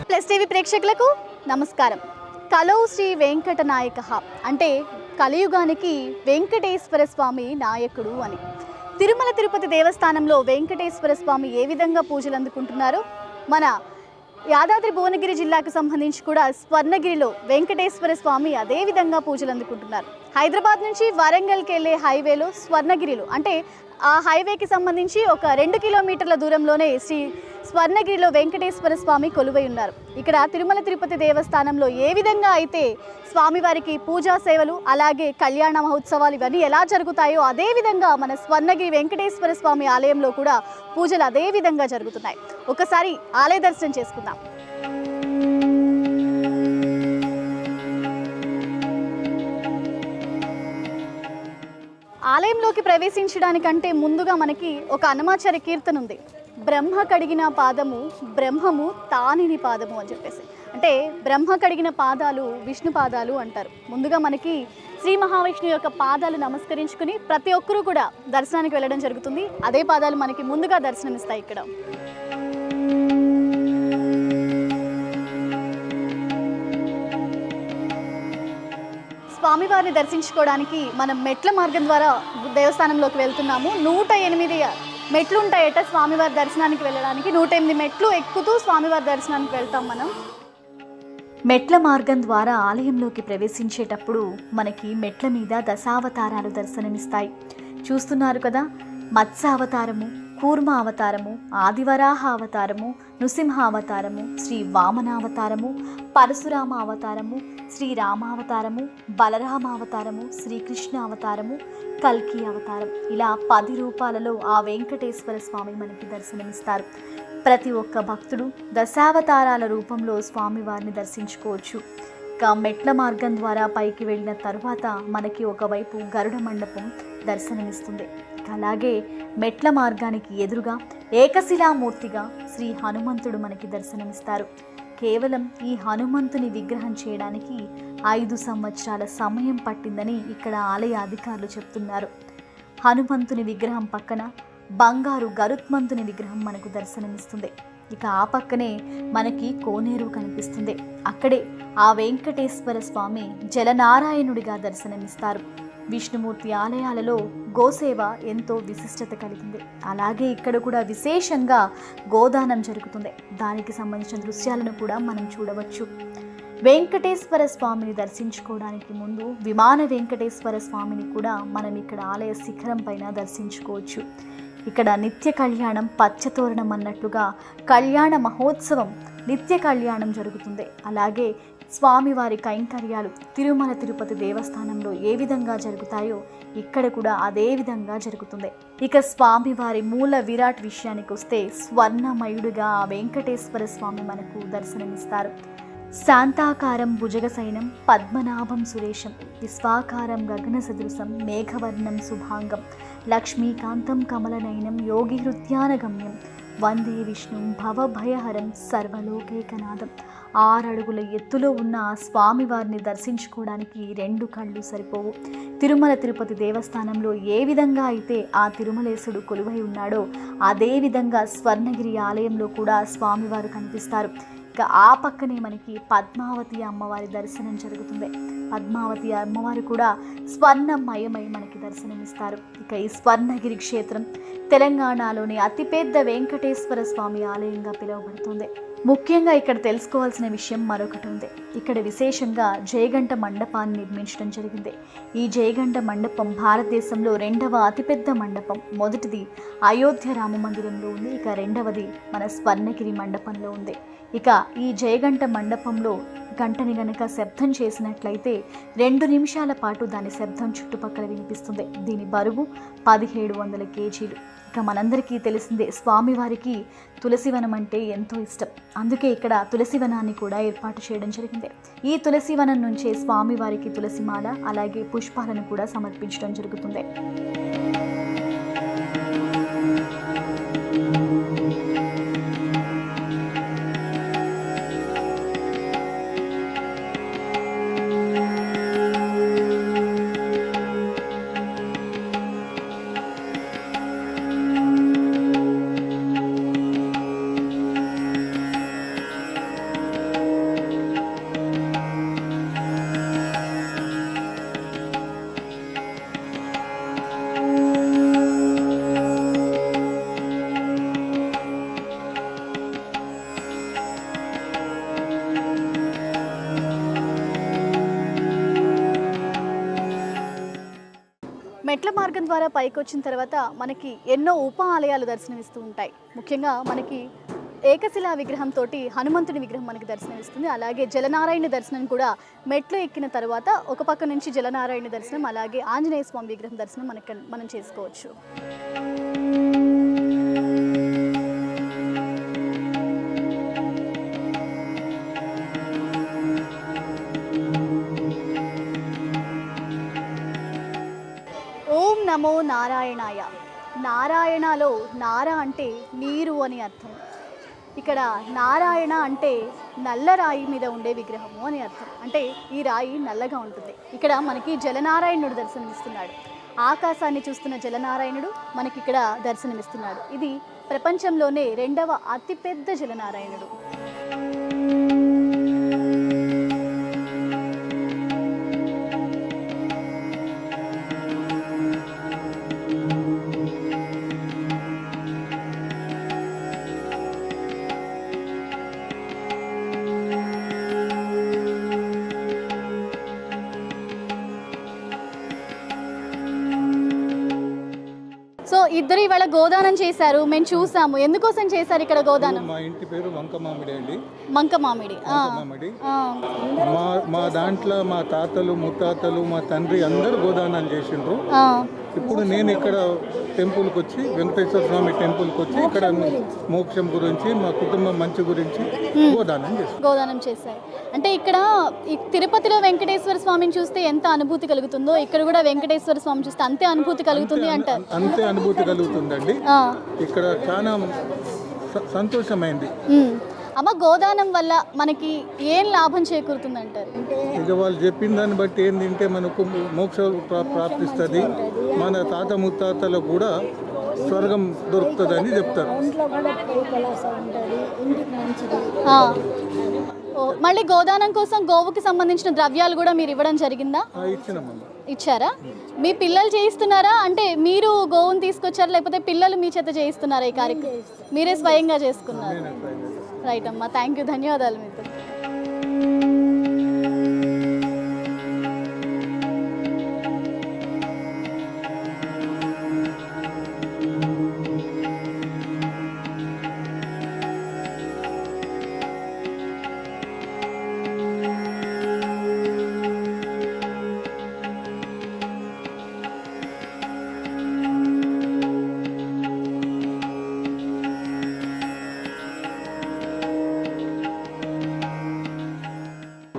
Plus TV ప్రేక్షకులకు నమస్కారం. కలో శ్రీ వెంకట నాయక అంటే కలియుగానికి వెంకటేశ్వర స్వామి నాయకుడు అని. తిరుమల తిరుపతి దేవస్థానంలో వెంకటేశ్వర స్వామి ఏ విధంగా పూజలు అందుకుంటున్నారో, మన యాదాద్రి భువనగిరి జిల్లాకు సంబంధించి కూడా స్వర్ణగిరిలో వెంకటేశ్వర స్వామి అదే విధంగా పూజలు అందుకుంటున్నారు. హైదరాబాద్ నుంచి వరంగల్కి వెళ్ళే హైవేలో స్వర్ణగిరిలో, అంటే ఆ హైవేకి సంబంధించి ఒక 2 కిలోమీటర్ల దూరంలోనే శ్రీ స్వర్ణగిరిలో వెంకటేశ్వర స్వామి కొలువై ఉన్నారు. ఇక్కడ తిరుమల తిరుపతి దేవస్థానంలో ఏ విధంగా అయితే స్వామివారికి పూజా సేవలు, అలాగే కళ్యాణ మహోత్సవాలు ఇవన్నీ ఎలా జరుగుతాయో అదే విధంగా మన స్వర్ణగిరి వెంకటేశ్వర స్వామి ఆలయంలో కూడా పూజలు అదే విధంగా జరుగుతున్నాయి. ఒకసారి ఆలయ దర్శనం చేసుకుందాం. ఆలయంలోకి ప్రవేశించడానికంటే ముందుగా మనకి ఒక అన్నమాచార్య కీర్తన ఉంది. బ్రహ్మ కడిగిన పాదము బ్రహ్మము తానిని పాదము అని చెప్పేసి. అంటే బ్రహ్మ కడిగిన పాదాలు విష్ణు పాదాలు అంటారు. ముందుగా మనకి శ్రీ మహావిష్ణువు యొక్క పాదాలు నమస్కరించుకుని ప్రతి ఒక్కరూ కూడా దర్శనానికి వెళ్ళడం జరుగుతుంది. అదే పాదాలు మనకి ముందుగా దర్శనమిస్తాయి. ఇక్కడ స్వామివారిని దర్శించుకోవడానికి మనం మెట్ల మార్గం ద్వారా దేవస్థానంలోకి వెళ్తున్నాము. 108 మెట్లు ఉంటాయట స్వామివారి దర్శనానికి వెళ్ళడానికి. 108 మెట్లు ఎక్కుతూ స్వామివారి దర్శనానికి వెళ్తాం మనం. మెట్ల మార్గం ద్వారా ఆలయంలోకి ప్రవేశించేటప్పుడు మనకి మెట్ల మీద దశావతారాలు దర్శనమిస్తాయి. చూస్తున్నారు కదా, మత్స్యావతారము, కూర్మ అవతారము, ఆదివరాహ అవతారము, నృసింహ అవతారము, శ్రీ వామనావతారము, పరశురామ అవతారము, శ్రీరామావతారము, బలరామ అవతారము, శ్రీకృష్ణ అవతారము, కల్కి అవతారం, ఇలా 10 రూపాలలో ఆ వెంకటేశ్వర స్వామి మనకి దర్శనమిస్తారు. ప్రతి ఒక్క భక్తుడు దశావతారాల రూపంలో స్వామివారిని దర్శించుకోవచ్చు. ఇక మెట్ల మార్గం ద్వారా పైకి వెళ్ళిన తరువాత మనకి ఒకవైపు గరుడ మండపం దర్శనమిస్తుంది. అలాగే మెట్ల మార్గానికి ఎదురుగా ఏకశిలామూర్తిగా శ్రీ హనుమంతుడు మనకి దర్శనమిస్తారు. కేవలం ఈ హనుమంతుని విగ్రహం చేయడానికి 5 సంవత్సరాల సమయం పట్టిందని ఇక్కడ ఆలయ అధికారులు చెప్తున్నారు. హనుమంతుని విగ్రహం పక్కన బంగారు గరుత్మంతుని విగ్రహం మనకు దర్శనమిస్తుంది. ఇక ఆ పక్కనే మనకి కోనేరు కనిపిస్తుంది. అక్కడే ఆ వెంకటేశ్వర స్వామి జలనారాయణుడిగా దర్శనమిస్తారు. విష్ణుమూర్తి ఆలయాలలో గోసేవ ఎంతో విశిష్టత కలిగింది. అలాగే ఇక్కడ కూడా విశేషంగా గోదానం జరుగుతుంది. దానికి సంబంధించిన దృశ్యాలను కూడా మనం చూడవచ్చు. వెంకటేశ్వర స్వామిని దర్శించుకోవడానికి ముందు విమాన వెంకటేశ్వర స్వామిని కూడా మనం ఇక్కడ ఆలయ శిఖరం పైన దర్శించుకోవచ్చు. ఇక్కడ నిత్య కళ్యాణం పచ్చతోరణం అన్నట్లుగా కళ్యాణ మహోత్సవం, నిత్య కళ్యాణం జరుగుతుంది. అలాగే స్వామివారి కైంకర్యాలు తిరుమల తిరుపతి దేవస్థానంలో ఏ విధంగా జరుగుతాయో ఇక్కడ కూడా అదే విధంగా జరుగుతుంది. ఇక స్వామివారి మూల విరాట్ విషయానికి వస్తే స్వర్ణమయుడిగా ఆ వెంకటేశ్వర స్వామి మనకు దర్శనమిస్తారు. శాంతాకారం భుజగసైనం పద్మనాభం సురేశం విశ్వాకారం గగన సదృశం మేఘవర్ణం శుభాంగం లక్ష్మీకాంతం కమలనయనం యోగి హృత్యానగమ్యం వందే విష్ణు భవభయహరం సర్వలోకైకనాథం. 6 అడుగుల ఎత్తులో ఉన్న ఆ స్వామివారిని దర్శించుకోవడానికి 2 కళ్ళు సరిపోవు. తిరుమల తిరుపతి దేవస్థానంలో ఏ విధంగా అయితే ఆ తిరుమలేశుడు కొలువై ఉన్నాడో అదే విధంగా స్వర్ణగిరి ఆలయంలో కూడా స్వామివారు కనిపిస్తారు. ఇక ఆ పక్కనే మనకి పద్మావతి అమ్మవారి దర్శనం జరుగుతుంది. పద్మావతి అమ్మవారు కూడా స్వర్ణమయమై మనకి దర్శనమిస్తారు. ఇక ఈ స్వర్ణగిరి క్షేత్రం తెలంగాణలోని అతిపెద్ద వెంకటేశ్వర స్వామి ఆలయంగా పిలువబడుతుంది. ముఖ్యంగా ఇక్కడ తెలుసుకోవాల్సిన విషయం మరొకటి ఉంది. ఇక్కడ విశేషంగా జయగంట మండపాన్ని నిర్మించడం జరిగింది. ఈ జయగంట మండపం భారతదేశంలో 2వ అతిపెద్ద మండపం. మొదటిది అయోధ్య రామ మందిరంలో ఉంది. ఇక 2వది మన స్వర్ణగిరి మండపంలో ఉంది. ఇక ఈ జయగంట మండపంలో గంటని గనక శబ్దం చేసినట్లయితే 2 నిమిషాల పాటు దాని శబ్దం చుట్టుపక్కల వినిపిస్తుంది. దీని బరువు 1700 కేజీలు. ఇక మనందరికీ తెలిసిందే స్వామివారికి తులసివనం అంటే ఎంతో ఇష్టం. అందుకే ఇక్కడ తులసివనాన్ని కూడా ఏర్పాటు చేయడం జరిగింది. ఈ తులసివనం నుంచే స్వామివారికి తులసిమాల అలాగే పుష్పాలను కూడా సమర్పించడం జరుగుతుంది. మార్గం ద్వారా పైకి వచ్చిన తర్వాత మనకి ఎన్నో ఉప ఆలయాలు దర్శనమిస్తూ ఉంటాయి. ముఖ్యంగా మనకి ఏకశిలా విగ్రహంతో హనుమంతుని విగ్రహం మనకి దర్శనమిస్తుంది. అలాగే జలనారాయణ దర్శనం కూడా మెట్లు ఎక్కిన తర్వాత ఒక పక్క నుంచి జలనారాయణ దర్శనం, అలాగే ఆంజనేయ స్వామి విగ్రహం దర్శనం మనం చేసుకోవచ్చు. ఓం నమో నారాయణాయ. నారాయణలో నార అంటే నీరు అని అర్థం. ఇక్కడ నారాయణ అంటే నల్ల రాయి మీద ఉండే విగ్రహము అని అర్థం. అంటే ఈ రాయి నల్లగా ఉంటుంది. ఇక్కడ మనకి జలనారాయణుడు దర్శనమిస్తున్నాడు. ఆకాశాన్ని చూస్తున్న జలనారాయణుడు మనకి ఇక్కడ దర్శనమిస్తున్నాడు. ఇది ప్రపంచంలోనే 2వ అతిపెద్ద జలనారాయణుడు. సో ఇద్దరు ఇవాళ గోదానం చేశారు, మేము చూసాము. ఎందుకోసం చేశారు ఇక్కడ గోదానం? మా ఇంటి పేరు వంకమామిడి అండి. మంకమామిడి. మా దాంట్లో మా తాతలు ముత్తాతలు మా తండ్రి అందరూ గోదానాలు చేసిండ్రు. ఇప్పుడు నేను ఇక్కడ టెంపుల్కి వచ్చి వెంకటేశ్వర స్వామి టెంపుల్కి వచ్చి ఇక్కడ మోక్షం గురించి మా కుటుంబం మంచి గురించి గోదానం చేశారు. అంటే ఇక్కడ తిరుపతిలో వెంకటేశ్వర స్వామిని చూస్తే ఎంత అనుభూతి కలుగుతుందో ఇక్కడ కూడా వెంకటేశ్వర స్వామి చూస్తే అంతే అనుభూతి కలుగుతుంది అంటారు. అంతే అనుభూతి కలుగుతుందండి. ఇక్కడ చాలా సంతోషమైంది. అమ్మ, గోదానం వల్ల మనకి ఏం లాభం చేకూరుతుంది అంటారు? ఇక వాళ్ళు చెప్పిన దాన్ని బట్టి ఏంటంటే మనకు మోక్ష ప్రాప్తిస్తుంది, మన తాత ముత్తాతలకు కూడా స్వర్గం దొరుకుతుందని చెప్తారు. మళ్ళీ గోదానం కోసం గోవుకి సంబంధించిన ద్రవ్యాలు కూడా మీరు ఇవ్వడం జరిగిందా? ఇచ్చారా? మీ పిల్లలు చేయిస్తున్నారా? అంటే మీరు గోవుని తీసుకొచ్చారా లేకపోతే పిల్లలు మీ చేత చేయిస్తున్నారా ఈ కార్యక్రమం? మీరే స్వయంగా చేసుకున్నారు. రైట్ అమ్మా, థ్యాంక్ యూ, ధన్యవాదాలు మీకు.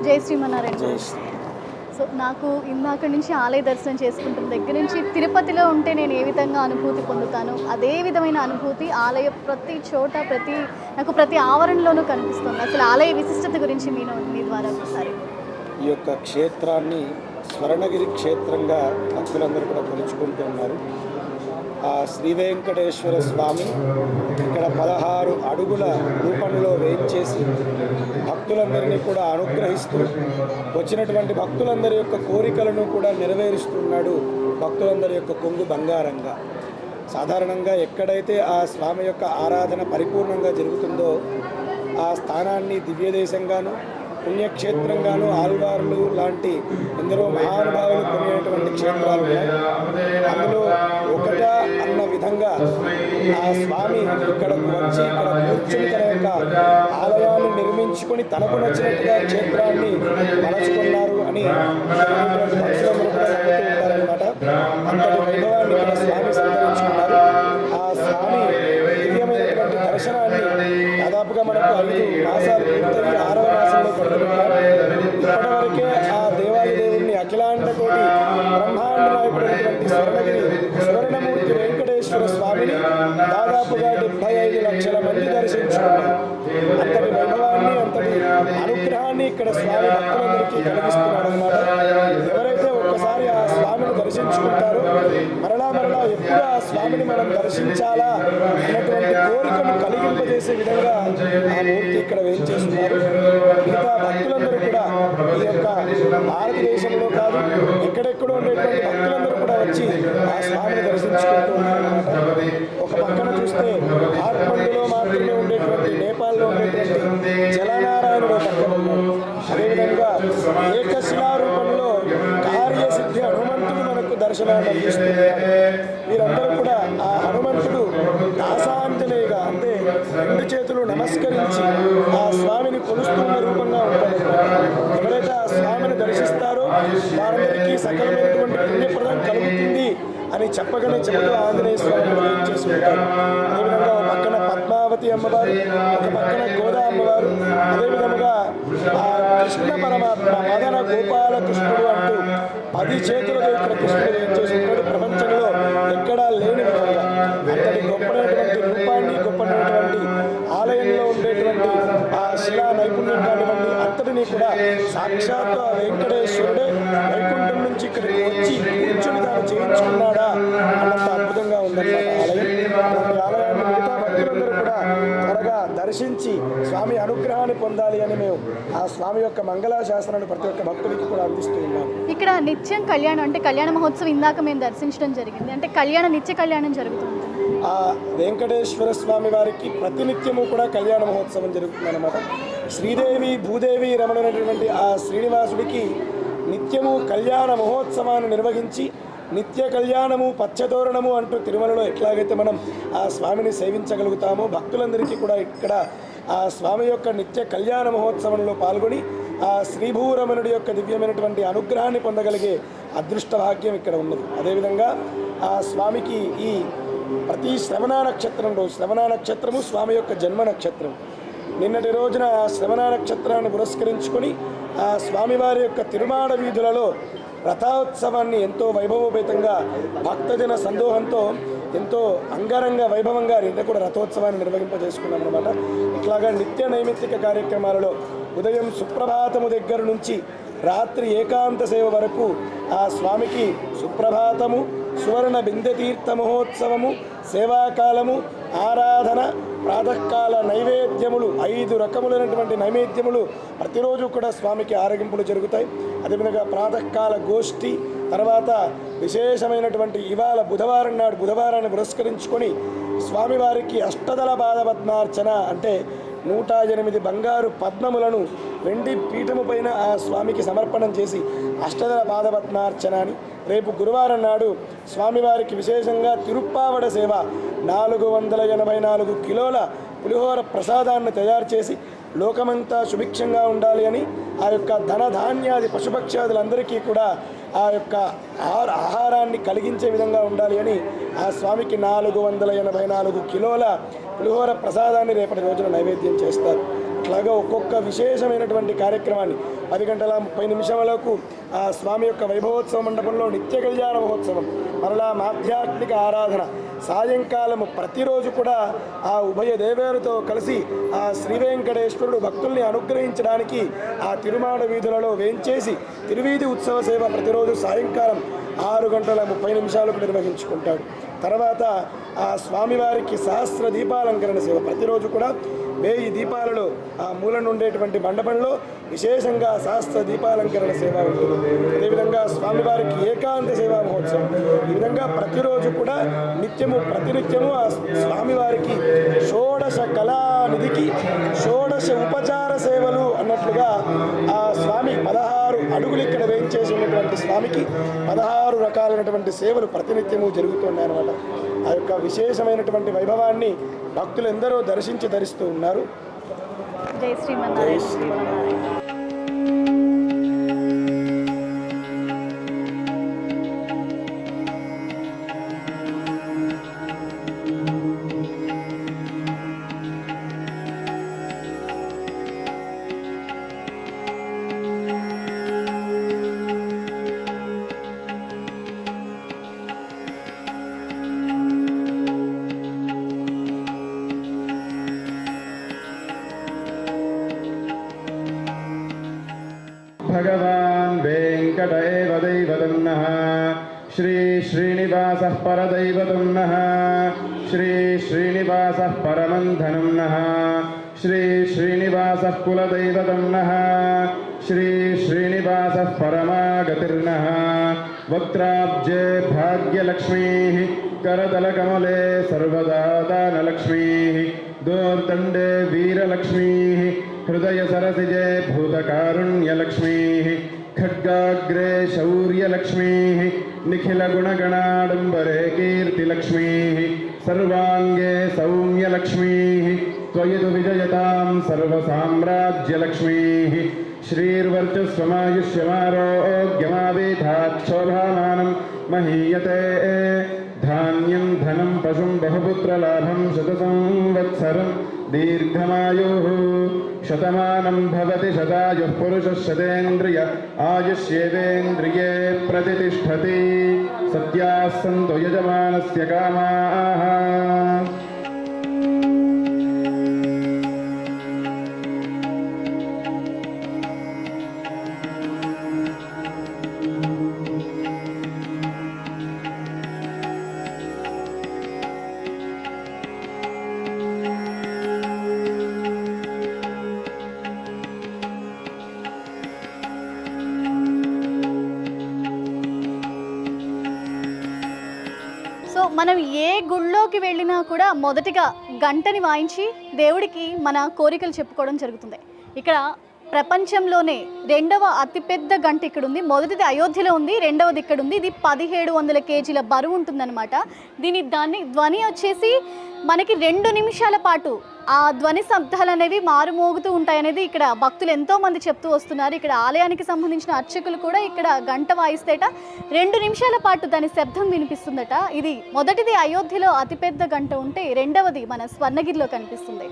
జై శ్రీమన్నారాయణ. సో నాకు ఇందాక నుంచి ఆలయ దర్శనం చేసుకుంటున్న దగ్గర నుంచి తిరుపతిలో ఉంటే నేను ఏ విధంగా అనుభూతి పొందుతాను అదే విధమైన అనుభూతి ఆలయ ప్రతి చోట నాకు ప్రతి ఆవరణలోనూ కనిపిస్తుంది. అసలు ఆలయ విశిష్టత గురించి మీ ద్వారా ఒకసారి. ఈ యొక్క క్షేత్రాన్ని స్వర్ణగిరి క్షేత్రంగా భక్తులందరూ కూడా కొలుచుకుంటూ ఉన్నారు. ఆ శ్రీ వెంకటేశ్వర స్వామి ఇక్కడ 16 అడుగుల రూపంలో వేయించేసి భక్తులందరినీ కూడా అనుగ్రహిస్తూ వచ్చినటువంటి భక్తులందరి యొక్క కోరికలను కూడా నెరవేరుస్తున్నాడు. భక్తులందరి యొక్క కొంగు బంగారంగా. సాధారణంగా ఎక్కడైతే ఆ స్వామి యొక్క ఆరాధన పరిపూర్ణంగా జరుగుతుందో ఆ స్థానాన్ని దివ్యదేశంగాను పుణ్యక్షేత్రంగాను ఆల్వార్లు లాంటి ఎందరో మహానుభావులు కొనేటువంటి క్షేత్రాలు ఉన్నాయి. అందులో ఒకటా అన్న విధంగా ఆ స్వామి ఇక్కడకు వచ్చి ఇక్కడ కూర్చుని తన యొక్క ఆలయాన్ని నిర్మించుకొని తనకు నచ్చినట్టుగా క్షేత్రాన్ని మలచుకున్నారు అని భక్తులందరూ కూడా నమ్ముతూ ఉంటారనమాట. అంతటి వైభవాన్ని ఇక్కడ స్వామి సంతరించుకున్నారు. ఆ స్వామి దివ్యమైనటువంటి దర్శనాన్ని దాదాపుగా మనకు 5 మాసాలు పూర్తయి 6వ మాసంలో పడుతుంటారు. ఇప్పటివరకే ఆ దేవాది దేవుణ్ణి అఖిలాండ కోటి బ్రహ్మాండ నాయకుడైనటువంటి స్వర్ణగిరి సువర్ణమూర్తి వెంకటేశ్వర స్వామిని దాదాపుగా 75 లక్షల మంది దర్శించుకున్నారు. అంతటి వైభవాన్ని అంతటి అనుగ్రహాన్ని ఇక్కడ స్వామి భక్తులందరికీ కలిగిస్తున్నాడు అన్నమాట. ఎవరైతే ఒక్కసారి ఆ స్వామిని దర్శించుకుంటారో మరలా ఎప్పుడు ఆ స్వామిని మనం దర్శించాలా అన్నటువంటి కోరికను కలిగింపజేసే విధంగా ఆ మూర్తి ఇక్కడ వేయించేస్తున్నారు. మిగతా భక్తులందరూ కూడా ఈ యొక్క భారతదేశంలో కాదు ఎక్కడెక్కడో ఉండేటువంటి భక్తులందరూ కూడా వచ్చి ఆ స్వామిని దర్శించుకుంటూ ఉన్నారన్నమాట. ఒక పక్కన చూస్తే కాఠ్మండులో మాత్రమే ఉండేటువంటి నేపాల్లో ఉండేటువంటి జలనారాయణుడు పక్కన ఉన్నాడు. అదేవిధంగా ఏకశిలా రూపంలో కార్యసిద్ధి హనుమంతుడు మనకు దర్శనాన్ని అందిస్తున్నాడు. చేతులు నమస్కరించి ఆ స్వామిని కొలుస్తున్న రూపంగా ఉంటాడు. ఎవరైతే ఆ స్వామిని దర్శిస్తారో వారందరికీ సకలమైనటువంటి పుణ్యప్రదం కలుగుతుంది అని చెప్పగానే చెబుతూ ఆంజనేయ స్వామిని ఏం చేసుకుంటారు. అదేవిధంగా ఒక పక్కన పద్మావతి అమ్మవారు, ఒక పక్కన గోదా అమ్మవారు, అదేవిధంగా ఆ కృష్ణ పరమాత్మ మదన గోపాల కృష్ణుడు అంటూ 10 చేతులతో ఇక్కడ కృష్ణుడు ఏం చేసుకుంటాడు. ప్రపంచంలో ఎక్కడా లేని విధంగా అంతటి గొప్పనటువంటి రూపాన్ని, గొప్పనటువంటి ఆలయంలో ఉండేటువంటి ఆ శిలా నైపుణ్యం కానివ్వండి అంతటినీ కూడా సాక్షాత్తు ఆ వెంకటేశ్వరుడే వైకుంఠం నుంచి ఇక్కడికి వచ్చి కూర్చుని తాను చేయించుకున్నాడా అన్నంత అద్భుతంగా ఉందన్నమాట ఆలయం. ఈ ఆలయాన్ని మిగతా భక్తులందరూ కూడా త్వరగా దర్శించి స్వామి అనుగ్రహాన్ని పొందాలి అని మేము ఆ స్వామి యొక్క మంగళాశాసనాన్ని ప్రతి ఒక్క భక్తుడికి కూడా అందిస్తూ ఉన్నాం. ఇక్కడ నిత్యం కళ్యాణం అంటే కళ్యాణ మహోత్సవం ఇందాక మేము దర్శించడం జరిగింది. అంటే నిత్య కళ్యాణం జరుగుతుంది. ఆ వెంకటేశ్వర స్వామి వారికి ప్రతినిత్యము కూడా కళ్యాణ మహోత్సవం జరుగుతుంది అన్నమాట. శ్రీదేవి భూదేవి రమణైనటువంటి ఆ శ్రీనివాసుడికి నిత్యము కళ్యాణ మహోత్సవాన్ని నిర్వహించి నిత్య కళ్యాణము పచ్చతోరణము అంటూ తిరుమలలో ఎట్లాగైతే మనం ఆ స్వామిని సేవించగలుగుతామో భక్తులందరికీ కూడా ఇక్కడ ఆ స్వామి యొక్క నిత్య కళ్యాణ మహోత్సవంలో పాల్గొని ఆ శ్రీభూరమణుడి యొక్క దివ్యమైనటువంటి అనుగ్రహాన్ని పొందగలిగే అదృష్ట భాగ్యం ఇక్కడ ఉన్నది. అదేవిధంగా ఆ స్వామికి ఈ ప్రతి శ్రవణ నక్షత్రం రోజు, శ్రవణ నక్షత్రము స్వామి యొక్క జన్మ నక్షత్రం. నిన్నటి రోజున ఆ శ్రవణ నక్షత్రాన్ని పురస్కరించుకొని ఆ స్వామివారి యొక్క తిరుమాడ వీధులలో రథోత్సవాన్ని ఎంతో వైభవోపేతంగా భక్తజన సందోహంతో ఎంతో అంగరంగ వైభవంగా నిన్న కూడా రథోత్సవాన్ని నిర్వహింపజేసుకున్నాం అన్నమాట. ఇట్లాగా నిత్య నైమిత్తిక కార్యక్రమాలలో ఉదయం సుప్రభాతము దగ్గర నుంచి రాత్రి ఏకాంత సేవ వరకు ఆ స్వామికి సుప్రభాతము, సువర్ణ బిందతీర్థ మహోత్సవము, సేవాకాలము, ఆరాధన, ప్రాతకాల నైవేద్యములు 5 రకములైనటువంటి నైవేద్యములు ప్రతిరోజు కూడా స్వామికి ఆరగింపులు జరుగుతాయి. అదేవిధంగా ప్రాతకాల గోష్ఠి, తర్వాత విశేషమైనటువంటి ఇవాళ బుధవారం నాడు బుధవారాన్ని పురస్కరించుకొని స్వామివారికి అష్టదళ పాదపద్మార్చన అంటే 108 బంగారు పద్మములను వెండి పీఠము పైన ఆ స్వామికి సమర్పణం చేసి అష్టదళ పాదపద్మార్చన అని. రేపు గురువారం నాడు స్వామివారికి విశేషంగా తిరుప్పావడ సేవ 484 కిలోల పులిహోర ప్రసాదాన్ని తయారు చేసి లోకమంతా సుభిక్షంగా ఉండాలి అని ఆ యొక్క ధనధాన్యాది పశుపక్షాదులందరికీ కూడా ఆ యొక్క ఆహారాన్ని కలిగించే విధంగా ఉండాలి అని ఆ స్వామికి 484 కిలోల పులిహోర ప్రసాదాన్ని రేపటి రోజున నైవేద్యం చేస్తారు. అట్లాగా ఒక్కొక్క విశేషమైనటువంటి కార్యక్రమాన్ని 10:30 ఆ స్వామి యొక్క వైభవోత్సవ మండపంలో నిత్య కళ్యాణ మహోత్సవం, మరలా ఆధ్యాత్మిక ఆరాధన, సాయంకాలము ప్రతిరోజు కూడా ఆ ఉభయ దేవేరుతో కలిసి ఆ శ్రీ వెంకటేశ్వరుడు భక్తుల్ని అనుగ్రహించడానికి ఆ తిరుమాడ వీధులలో వేంచేసి తిరువీధి ఉత్సవ సేవ ప్రతిరోజు సాయంకాలం 6:30 నిర్వహించుకుంటాడు. తర్వాత ఆ స్వామివారికి సహస్ర దీపాలంకరణ సేవ ప్రతిరోజు కూడా 1000 దీపాలలో ఆ మూలన ఉండేటువంటి మండపంలో విశేషంగా సహస్ర దీపాలంకరణ సేవ ఉంటుంది. అదేవిధంగా స్వామివారికి ఏకాంత సేవా మహోత్సవం. ఈ విధంగా ప్రతిరోజు కూడా ప్రతినిత్యము ఆ స్వామివారికి షోడశ కళానిధికి షోడశ ఉపచార సేవలు అన్నట్లుగా ఆ స్వామి 16 అడుగులు ఇక్కడ వేయించేసి ఉన్నటువంటి స్వామికి 16 రకాలైనటువంటి సేవలు ప్రతినిత్యము జరుగుతున్నాయి అన్నమాట. ఆ యొక్క విశేషమైనటువంటి వైభవాన్ని భక్తులు ఎందరో దర్శించి ధరిస్తూ ఉన్నారు. జై శ్రీమన్నారాయణ. भगवान् वेङ्कट एव दैवतं नः श्री श्रीनिवासः परदैवतं नः श्री श्रीनिवासः परमन्धनं नः श्री श्रीनिवासः कुलदैवतं नः श्री श्रीनिवासः परमागतिर्नः वक्त्राब्जे भाग्यलक्ष्मीः करतलकमले सर्वदा दानलक्ष्मीः दोर्दण्डे वीरलक्ष्मीः हृदय सरसिजे भूतकारुण्यलक्ष्मीः खड्गाग्रे शौर्यलक्ष्मीः निखिलगुणगणाडम्बरे कीर्तिलक्ष्मीः सर्वाङ्गे सौम्यलक्ष्मीः त्वयितु विजयतां सर्वसाम्राज्यलक्ष्मीः श्रीर्वर्चस्वमायुष्यमारोग्यमावेधाच्छोभामानं महीयते धान्यं धनं पशुं बहुपुत्रलाभं शतसंवत्सरं दीर्घमायुः शतमानं भवति शतायुः पुरुषः शतेन्द्रिय आयुष्येवेन्द्रिये प्रतिष्ठति सत्याः सन्तु यजमानस्य कामाः సో మనం ఏ గుళ్ళోకి వెళ్ళినా కూడా మొదటిగా గంటని వాయించి దేవుడికి మన కోరికలు చెప్పుకోవడం జరుగుతుంది. ఇక్కడ ప్రపంచంలోనే రెండవ అతిపెద్ద గంట ఇక్కడ ఉంది. మొదటిది అయోధ్యలో ఉంది, రెండవది ఇక్కడ ఉంది. ఇది 1700 కేజీల బరువు ఉంటుందన్నమాట. దాని ధ్వని వచ్చేసి మనకి 2 నిమిషాల పాటు ఆ ధ్వని శబ్దాలు అనేవి మారుమోగుతూ ఉంటాయనేది ఇక్కడ భక్తులు ఎంతోమంది చెప్తూ వస్తున్నారు. ఇక్కడ ఆలయానికి సంబంధించిన అర్చకులు కూడా ఇక్కడ గంట వాయిస్తేట 2 నిమిషాల పాటు దాని శబ్దం వినిపిస్తుందట. ఇది మొదటిది అయోధ్యలో అతిపెద్ద గంట ఉంటే రెండవది మన స్వర్ణగిరిలో కనిపిస్తుంది.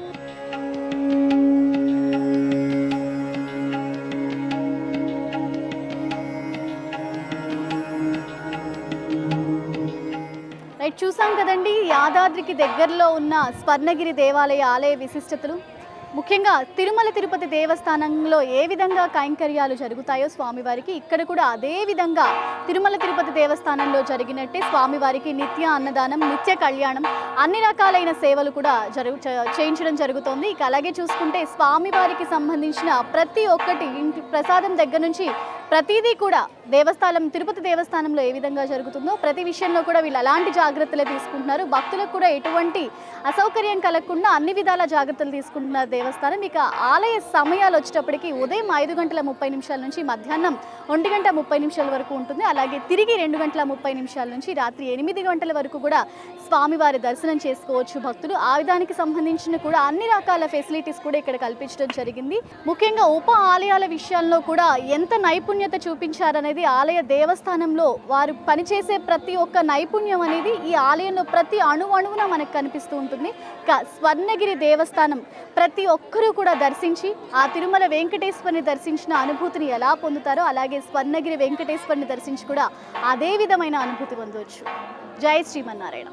చూసాం కదండి, యాదాద్రికి దగ్గరలో ఉన్న స్వర్ణగిరి దేవాలయ ఆలయ విశిష్టతలు. ముఖ్యంగా తిరుమల తిరుపతి దేవస్థానంలో ఏ విధంగా కైంకర్యాలు జరుగుతాయో స్వామివారికి ఇక్కడ కూడా అదే విధంగా తిరుమల తిరుపతి దేవస్థానంలో జరిగినట్టే స్వామివారికి నిత్య అన్నదానం, నిత్య కళ్యాణం, అన్ని రకాలైన సేవలు కూడా చేయించడం జరుగుతోంది. ఇక అలాగే చూసుకుంటే స్వామివారికి సంబంధించిన ప్రతి ఒక్కటి ఇంటి ప్రసాదం దగ్గర నుంచి ప్రతిదీ కూడా తిరుపతి దేవస్థానంలో ఏ విధంగా జరుగుతుందో ప్రతి విషయంలో కూడా వీళ్ళు అలాంటి జాగ్రత్తలే తీసుకుంటున్నారు. భక్తులకు కూడా ఎటువంటి అసౌకర్యం కలగకుండా అన్ని విధాల జాగ్రత్తలు తీసుకుంటున్నారు దేవస్థానం. ఇక ఆలయ సమయాలు వచ్చేటప్పటికి ఉదయం 5:30 నుంచి మధ్యాహ్నం 1:30 వరకు ఉంటుంది. అలాగే తిరిగి 2:30 నుంచి రాత్రి 8 గంటల వరకు కూడా స్వామివారి దర్శనం చేసుకోవచ్చు భక్తులు. ఆ విధానికి సంబంధించిన కూడా అన్ని రకాల ఫెసిలిటీస్ కూడా ఇక్కడ కల్పించడం జరిగింది. ముఖ్యంగా ఉప ఆలయాల విషయాల్లో కూడా ఎంత నైపుణ్యత చూపించారనేది ఆలయ దేవస్థానంలో వారు పనిచేసే ప్రతి ఒక్క నైపుణ్యం అనేది ఈ ఆలయంలో ప్రతి అణువున మనకు కనిపిస్తూ ఉంటుంది. స్వర్ణగిరి దేవస్థానం ప్రతి ఒక్కరూ కూడా దర్శించి ఆ తిరుమల వెంకటేశ్వరుని దర్శించిన అనుభూతిని ఎలా పొందుతారో అలాగే స్వర్ణగిరి వెంకటేశ్వరుని దర్శించి కూడా అదే విధమైన అనుభూతి పొందవచ్చు. జై శ్రీమన్నారాయణ.